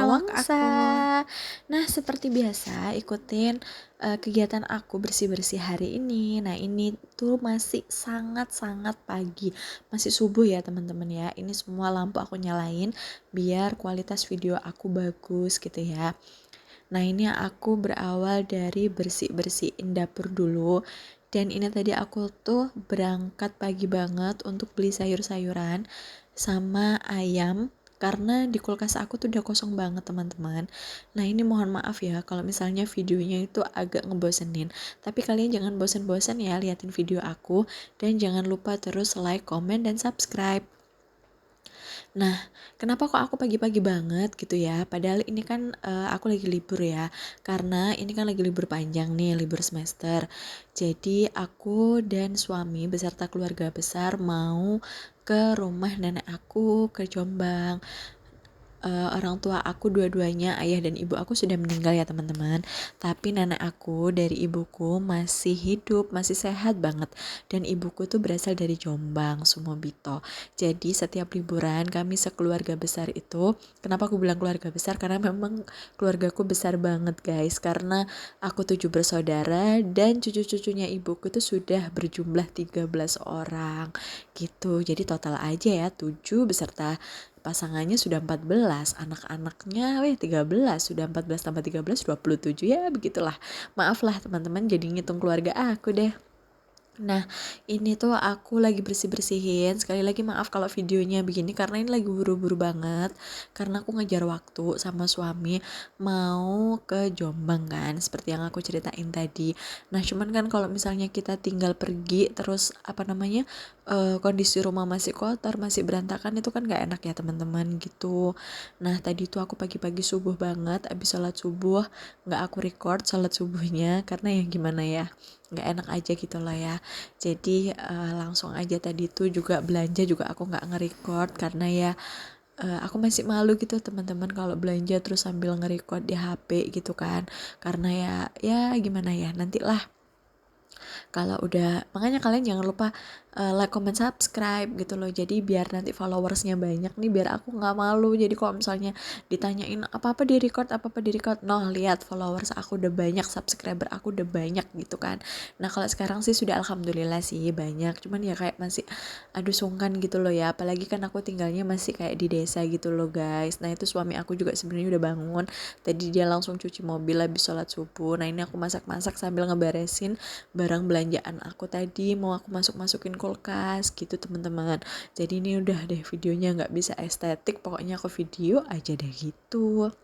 lawak Lawangsa. aku. Nah, seperti biasa ikutin kegiatan aku bersih-bersih hari ini. Nah, ini tuh masih sangat-sangat pagi. Masih subuh ya, teman-teman ya. Ini semua lampu aku nyalain biar kualitas video aku bagus gitu ya. Nah, ini aku berawal dari bersih-bersihin dapur dulu. Dan ini tadi aku tuh berangkat pagi banget untuk beli sayur-sayuran sama ayam karena di kulkas aku tuh udah kosong banget, teman-teman. Nah, ini mohon maaf ya kalau misalnya videonya itu agak ngebosenin. Tapi kalian jangan bosen-bosen ya liatin video aku, dan jangan lupa terus like, comment, dan subscribe. Nah, kenapa kok aku pagi-pagi banget gitu ya? Padahal ini kan aku lagi libur ya. Karena ini kan lagi libur panjang nih, libur semester. Jadi aku dan suami beserta keluarga besar mau ke rumah nenek aku ke Jombang. Orang tua aku dua-duanya, ayah dan ibu aku sudah meninggal ya teman-teman. Tapi nenek aku dari ibuku masih hidup, masih sehat banget. Dan ibuku tuh berasal dari Jombang, Sumobito. Jadi setiap liburan kami sekeluarga besar itu, kenapa aku bilang keluarga besar? Karena memang keluargaku besar banget guys. Karena aku 7 bersaudara dan cucu-cucunya ibuku tuh sudah berjumlah 13 orang gitu. Jadi total aja ya 7 beserta pasangannya sudah 14, anak-anaknya 13, sudah 14 tambah 13 27 ya begitulah. Maaf lah teman-teman jadi ngitung keluarga aku deh. Nah, ini tuh aku lagi bersih-bersihin. Sekali lagi maaf kalau videonya begini karena ini lagi buru-buru banget. Karena aku ngejar waktu sama suami mau ke Jombang kan, seperti yang aku ceritain tadi. Nah, cuman kan kalau misalnya kita tinggal pergi terus kondisi rumah masih kotor, masih berantakan itu kan gak enak ya teman-teman gitu. Nah, tadi tuh aku pagi-pagi subuh banget, abis sholat subuh gak aku record sholat subuhnya karena ya gimana ya, nggak enak aja gitu loh ya. Jadi langsung aja tadi tuh juga belanja juga aku nggak nge-record karena ya aku masih malu gitu teman-teman kalau belanja terus sambil nge-record di HP gitu kan. Karena ya gimana ya, nantilah kalau udah, makanya kalian jangan lupa like, comment, subscribe gitu loh. Jadi biar nanti followersnya banyak nih, biar aku nggak malu. Jadi kalau misalnya ditanyain apa-apa di record, apa-apa di record, noh lihat followers aku udah banyak, subscriber aku udah banyak gitu kan. Nah kalau sekarang sih sudah alhamdulillah sih banyak, cuman ya kayak masih aduh sungkan gitu loh ya. Apalagi kan aku tinggalnya masih kayak di desa gitu loh guys. Nah itu suami aku juga sebenarnya udah bangun. Tadi dia langsung cuci mobil habis sholat subuh. Nah ini aku masak-masak sambil ngeberesin barang belanjaan aku tadi mau aku masukin kulkas gitu teman-teman. Jadi ini udah deh videonya nggak bisa estetik, pokoknya aku video aja deh gitu.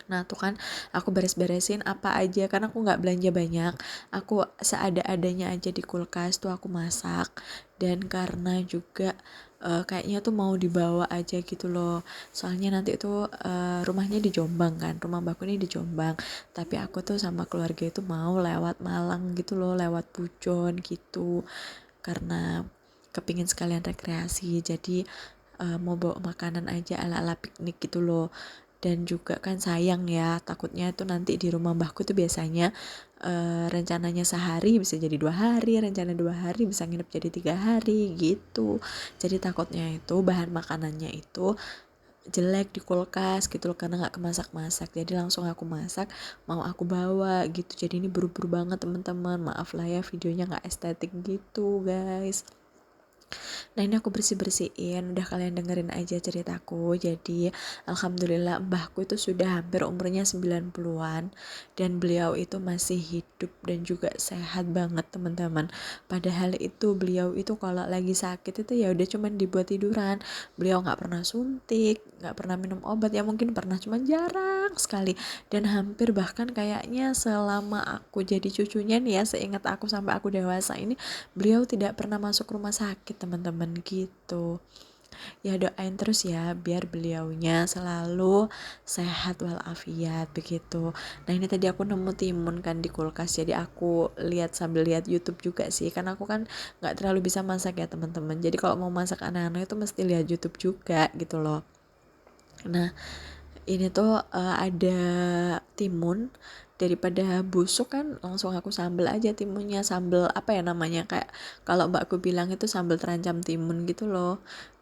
Nah tuh kan aku beres-beresin apa aja karena aku nggak belanja banyak, aku seada-adanya aja di kulkas tuh aku masak. Dan karena juga kayaknya tuh mau dibawa aja gitu loh, soalnya nanti tuh rumahnya di Jombang kan, rumah mbakku ini di Jombang, tapi aku tuh sama keluarga itu mau lewat Malang gitu loh, lewat Pujon gitu karena kepingin sekalian rekreasi. Jadi mau bawa makanan aja ala-ala piknik gitu loh. Dan juga kan sayang ya, takutnya tuh nanti di rumah mbahku tuh biasanya rencananya sehari bisa jadi 2 hari, rencana 2 hari bisa nginep jadi 3 hari gitu. Jadi takutnya itu bahan makanannya itu jelek di kulkas gitu loh karena nggak kemasak-masak. Jadi langsung aku masak mau aku bawa gitu. Jadi ini buru-buru banget teman-teman, maaf lah ya videonya nggak estetik gitu guys. Nah ini aku bersih-bersihin, udah kalian dengerin aja ceritaku. Jadi alhamdulillah mbahku itu sudah hampir umurnya 90-an dan beliau itu masih hidup dan juga sehat banget teman-teman. Padahal itu beliau itu kalau lagi sakit itu ya udah cuman dibuat tiduran. Beliau nggak pernah suntik, nggak pernah minum obat, ya mungkin pernah cuman jarang sekali. Dan hampir bahkan kayaknya selama aku jadi cucunya nih ya, seingat aku sampai aku dewasa ini beliau tidak pernah masuk rumah sakit teman-teman gitu. Ya doain terus ya biar beliaunya selalu sehat walafiat begitu. Nah ini tadi aku nemu timun kan di kulkas, jadi aku lihat sambil lihat YouTube juga sih, karena aku kan nggak terlalu bisa masak ya teman-teman. Jadi kalau mau masak anak-anak itu mesti lihat YouTube juga gitu loh. Nah ini tuh ada timun daripada busuk kan langsung aku sambel aja timunnya, sambel apa ya namanya, kayak kalau mbakku bilang itu sambel terancam timun gitu loh.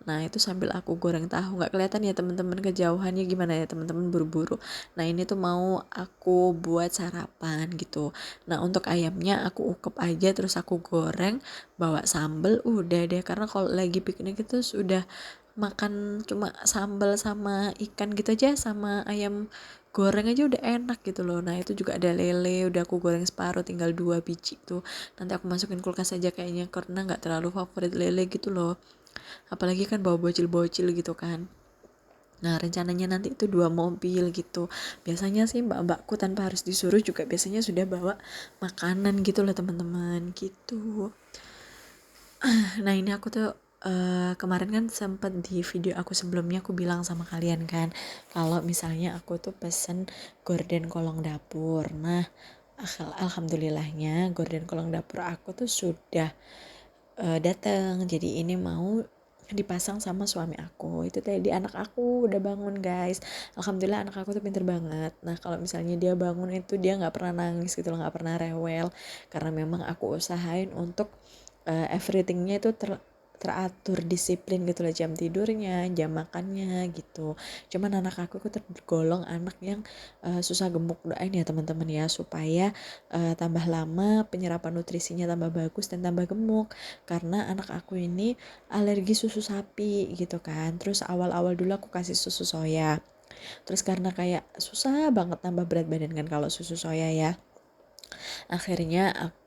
Nah itu sambil aku goreng tahu, nggak kelihatan ya teman-teman kejauhannya gimana ya teman-teman, buru-buru. Nah ini tuh mau aku buat sarapan gitu. Nah untuk ayamnya aku ukep aja terus aku goreng, bawa sambel udah deh, karena kalau lagi piknik itu sudah makan cuma sambal sama ikan gitu aja sama ayam goreng aja udah enak gitu loh. Nah itu juga ada lele, udah aku goreng separuh, tinggal 2 biji tuh, nanti aku masukin kulkas aja kayaknya karena nggak terlalu favorit lele gitu loh, apalagi kan bawa bocil-bocil gitu kan. Nah rencananya nanti itu 2 mobil gitu, biasanya sih mbak-mbakku tanpa harus disuruh juga biasanya sudah bawa makanan gitu loh teman-teman gitu. Nah ini aku tuh kemarin kan sempat di video aku sebelumnya aku bilang sama kalian kan kalau misalnya aku tuh pesen gorden kolong dapur. Nah alhamdulillahnya gorden kolong dapur aku tuh sudah datang. Jadi ini mau dipasang sama suami aku. Itu tadi anak aku udah bangun guys, alhamdulillah anak aku tuh pinter banget. Nah kalau misalnya dia bangun itu dia nggak pernah nangis gitu loh, nggak pernah rewel, karena memang aku usahain untuk everythingnya itu teratur disiplin gitu loh, jam tidurnya, jam makannya gitu. Cuman anak aku tergolong anak yang susah gemuk. Doain ya teman-teman ya supaya tambah lama penyerapan nutrisinya tambah bagus dan tambah gemuk, karena anak aku ini alergi susu sapi gitu kan. Terus awal-awal dulu aku kasih susu soya, terus karena kayak susah banget tambah berat badan kan kalau susu soya ya, akhirnya aku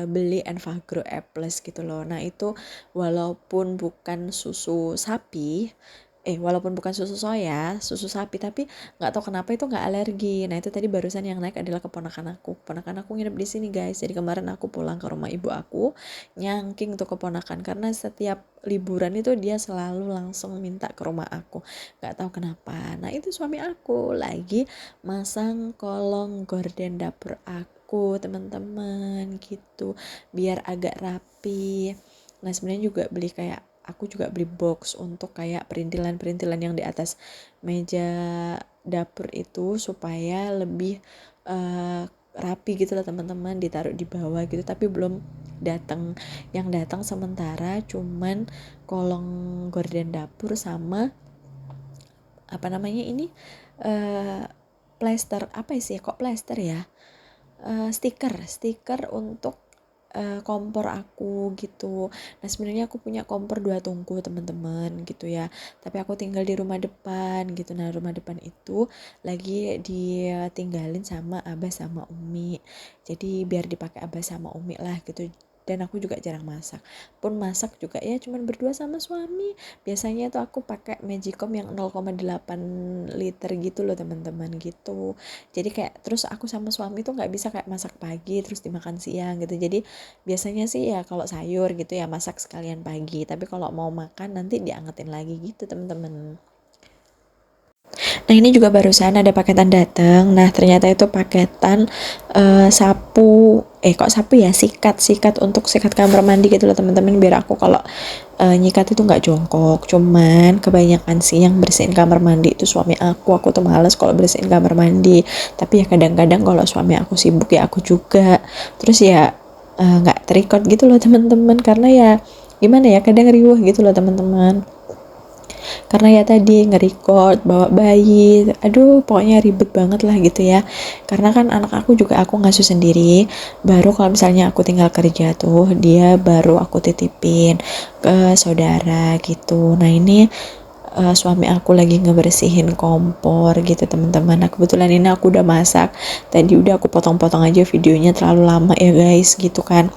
beli Enfagrow E+ gitu loh. Nah itu walaupun bukan susu sapi, walaupun bukan susu soya, susu sapi, tapi nggak tahu kenapa itu nggak alergi. Nah itu tadi barusan yang naik adalah keponakan aku nginep di sini guys. Jadi kemarin aku pulang ke rumah ibu aku, nyangking tuh keponakan, karena setiap liburan itu dia selalu langsung minta ke rumah aku, nggak tahu kenapa. Nah itu suami aku lagi masang kolong gorden dapur aku teman-teman gitu, biar agak rapi. Nah sebenarnya juga beli kayak aku juga beli box untuk kayak perintilan-perintilan yang di atas meja dapur itu supaya lebih rapi gitu lah teman-teman, ditaruh di bawah gitu. Tapi belum datang, yang datang sementara cuman kolong gorden dapur sama apa namanya ini plester, apa sih kok plester ya, stiker untuk kompor aku gitu. Nah sebenarnya aku punya kompor 2 tungku teman-teman gitu ya, tapi aku tinggal di rumah depan gitu. Nah rumah depan itu lagi ditinggalin sama abah sama umi, jadi biar dipakai abah sama umi lah gitu. Dan aku juga jarang masak, pun masak juga ya cuman berdua sama suami. Biasanya tuh aku pakai Magicom yang 0,8 liter gitu loh teman-teman gitu. Jadi kayak terus aku sama suami tuh nggak bisa kayak masak pagi terus dimakan siang gitu. Jadi biasanya sih ya kalau sayur gitu ya masak sekalian pagi, tapi kalau mau makan nanti diangetin lagi gitu teman-teman. Nah ini juga barusan ada paketan datang. Nah ternyata itu paketan sapu, kok sapu ya, sikat untuk sikat kamar mandi gitu loh teman-teman, biar aku kalau nyikat itu nggak jongkok. Cuman kebanyakan sih yang bersihin kamar mandi itu suami aku tuh males kalau bersihin kamar mandi. Tapi ya kadang-kadang kalau suami aku sibuk ya aku juga. Terus ya nggak terikot gitu loh teman-teman, karena ya gimana ya, kadang riuh gitu loh teman-teman, karena ya tadi nge-record bawa bayi, aduh pokoknya ribet banget lah gitu ya. Karena kan anak aku juga aku ngasuh sendiri, baru kalau misalnya aku tinggal kerja tuh dia baru aku titipin ke saudara gitu. Nah ini suami aku lagi ngebersihin kompor gitu teman-teman. Nah kebetulan ini aku udah masak, tadi udah aku potong-potong aja videonya, terlalu lama ya guys gitu kan.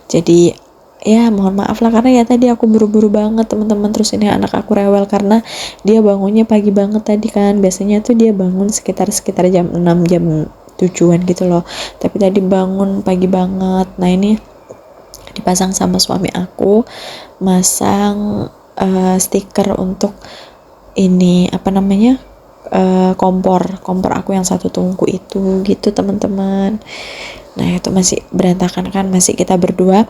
Jadi ya mohon maaf lah karena ya tadi aku buru-buru banget teman-teman. Terus ini anak aku rewel karena dia bangunnya pagi banget tadi kan, biasanya tuh dia bangun sekitar jam 6 jam 7-an gitu loh, tapi tadi bangun pagi banget. Nah ini dipasang sama suami aku, masang stiker untuk ini apa namanya, kompor aku yang 1 tungku itu gitu teman-teman. Nah itu masih berantakan kan, masih kita berdua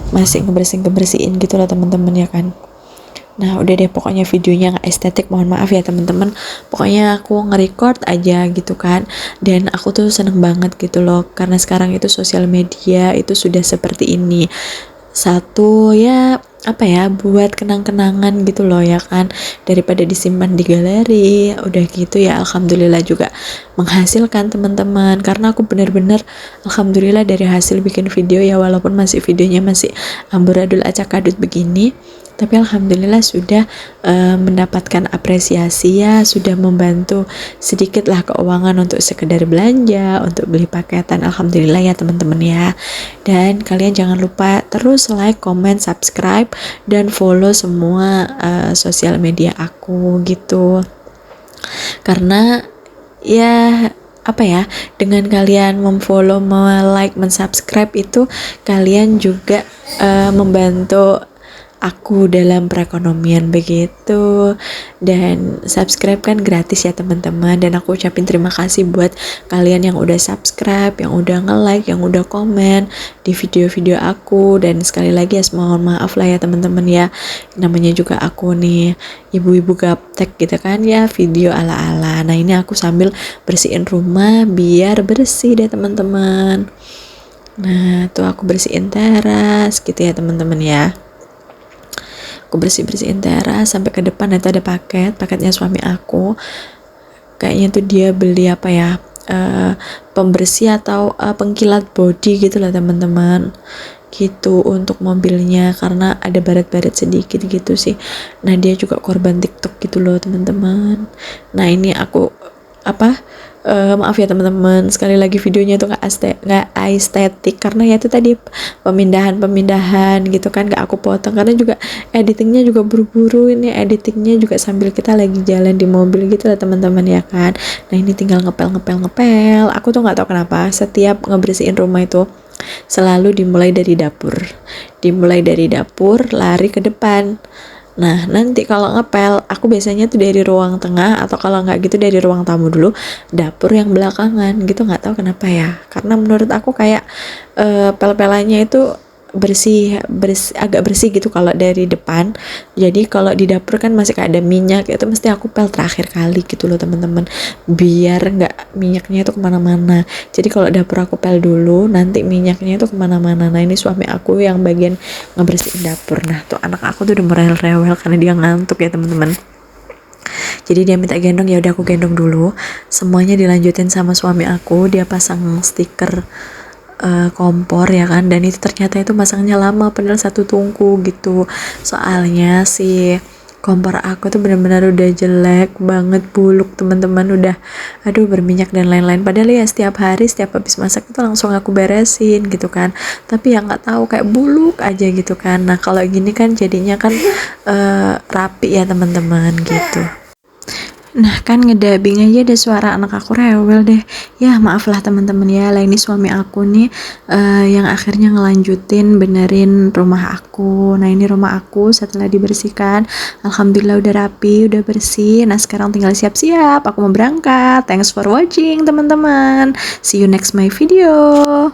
masih ngebersihin gitu loh teman-teman ya kan. Nah udah deh, pokoknya videonya nggak estetik, mohon maaf ya teman-teman. Pokoknya aku nge-record aja gitu kan. Dan aku tuh seneng banget gitu loh, karena sekarang itu sosial media itu sudah seperti ini. Satu ya, apa ya, buat kenang-kenangan gitu loh ya kan, daripada disimpan di galeri. Udah gitu ya, alhamdulillah juga menghasilkan teman-teman, karena aku bener-bener alhamdulillah dari hasil bikin video ya, walaupun masih videonya masih amburadul acak adut begini, tapi alhamdulillah sudah mendapatkan apresiasi ya, sudah membantu sedikit lah keuangan untuk sekedar belanja, untuk beli paketan, alhamdulillah ya teman-teman ya. Dan kalian jangan lupa terus like, comment, subscribe, dan follow semua sosial media aku gitu, karena ya apa ya, dengan kalian memfollow, like, mensubscribe itu kalian juga membantu aku dalam perekonomian begitu. Dan subscribe kan gratis ya teman-teman, dan aku ucapin terima kasih buat kalian yang udah subscribe, yang udah nge-like, yang udah komen di video-video aku. Dan sekali lagi ya, mohon maaf lah ya teman-teman ya, namanya juga aku nih ibu-ibu gaptek gitu kan ya, video ala-ala. Nah ini aku sambil bersihin rumah biar bersih deh teman-teman. Nah tuh aku bersihin teras gitu ya teman-teman ya. Aku bersihin teras sampai ke depan. Itu ada paketnya suami aku, kayaknya tuh dia beli apa ya, pembersih atau pengkilat body gitu lah teman-teman, gitu untuk mobilnya, karena ada baret-baret sedikit gitu sih. Nah dia juga korban TikTok gitu loh teman-teman. Nah ini aku apa, maaf ya teman-teman, sekali lagi videonya itu nggak estetik, karena ya itu tadi pemindahan gitu kan, nggak aku potong karena juga editingnya juga buru-buru. Ini editingnya juga sambil kita lagi jalan di mobil gitu lah teman-teman ya kan. Nah ini tinggal ngepel. Aku tuh nggak tahu kenapa setiap ngebersihin rumah itu selalu dimulai dari dapur, lari ke depan. Nah nanti kalau ngepel aku biasanya tuh dari ruang tengah, atau kalau nggak gitu dari ruang tamu dulu, dapur yang belakangan gitu. Nggak tahu kenapa ya, karena menurut aku kayak pel-pelannya itu agak bersih gitu kalau dari depan. Jadi kalau di dapur kan masih kayak ada minyak, itu mesti aku pel terakhir kali gitu loh teman-teman, biar nggak minyaknya itu kemana-mana. Jadi kalau dapur aku pel dulu, nanti minyaknya itu kemana-mana. Nah ini suami aku yang bagian ngebersihin dapur. Nah tuh anak aku tuh udah merewel-rewel karena dia ngantuk ya teman-teman. Jadi dia minta gendong, ya udah aku gendong dulu. Semuanya dilanjutin sama suami aku, dia pasang stiker kompor ya kan, dan itu ternyata itu masangnya lama padahal satu tungku gitu. Soalnya si kompor aku tuh benar-benar udah jelek banget, buluk teman-teman, udah aduh berminyak dan lain-lain. Padahal ya setiap hari setiap habis masak itu langsung aku beresin gitu kan, tapi ya nggak tahu kayak buluk aja gitu kan. Nah kalau gini kan jadinya kan rapi ya teman-teman gitu. Nah kan ngedabing aja ada suara anak aku rewel deh. Ya maaf lah teman-teman ya, lah ini suami aku nih yang akhirnya ngelanjutin benerin rumah aku. Nah ini rumah aku setelah dibersihkan, alhamdulillah udah rapi, udah bersih. Nah sekarang tinggal siap-siap, aku mau berangkat. Thanks for watching teman-teman, see you next my video.